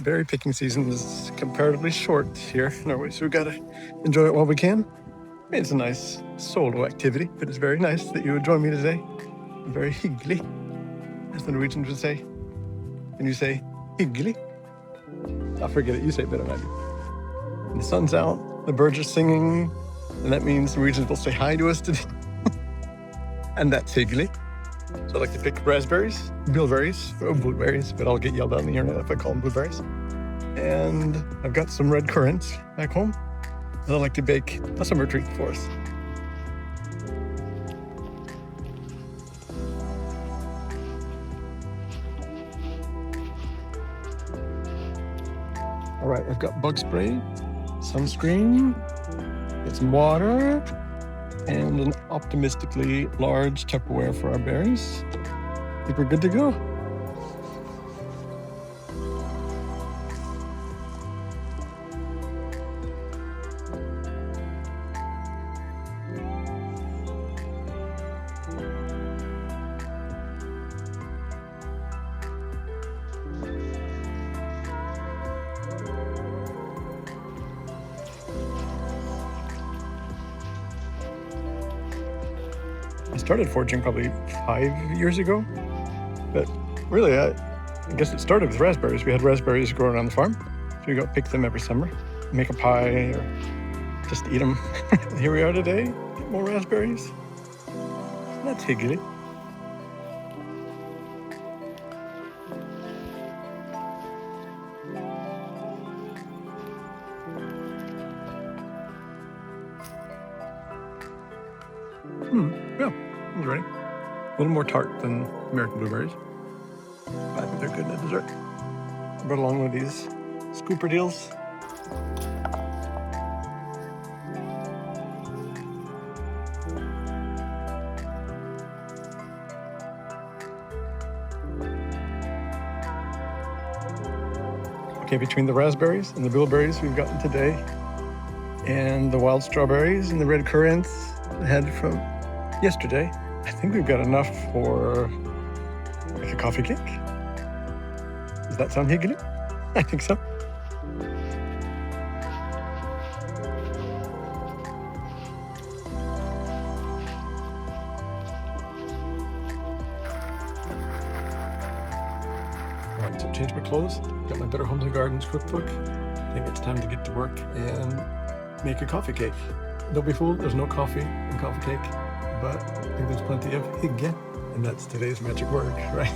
berry picking season is comparatively short here in Norway, so we've got to enjoy it while we can. It's a nice solo activity, but it's very nice that you would join me today. Very hyggelig, as the Norwegians would say. Can you say hyggelig? I'll forget it. You say it better than I do. And the sun's out, the birds are singing, and that means Norwegians will say hi to us today. And that's hyggelig. So I like to pick raspberries, bilberries, or blueberries, but I'll get yelled at on the internet if I call them blueberries. And I've got some red currants back home, and I like to bake a summer treat for us. All right, I've got bug spray, sunscreen, got some water, and an optimistically large Tupperware for our berries. I think we're good to go. I started foraging probably 5 years ago, but really, I guess it started with raspberries. We had raspberries growing on the farm, so we go pick them every summer, make a pie, or just eat them. Here we are today, get more raspberries. That's hyggelig. Yeah, it's ready. A little more tart than American blueberries. I think they're good in a dessert. I brought along one of these scooper deals. Okay, between the raspberries and the bilberries we've gotten today, and the wild strawberries and the red currants I had from yesterday, I think we've got enough for like a coffee cake. Does that sound hyggelig? I think so. All right, so change my clothes, got my Better Homes and Gardens cookbook. I think it's time to get to work and make a coffee cake. Don't be fooled, there's no coffee in coffee cake, but I think there's plenty of hygge, and that's today's magic word, right?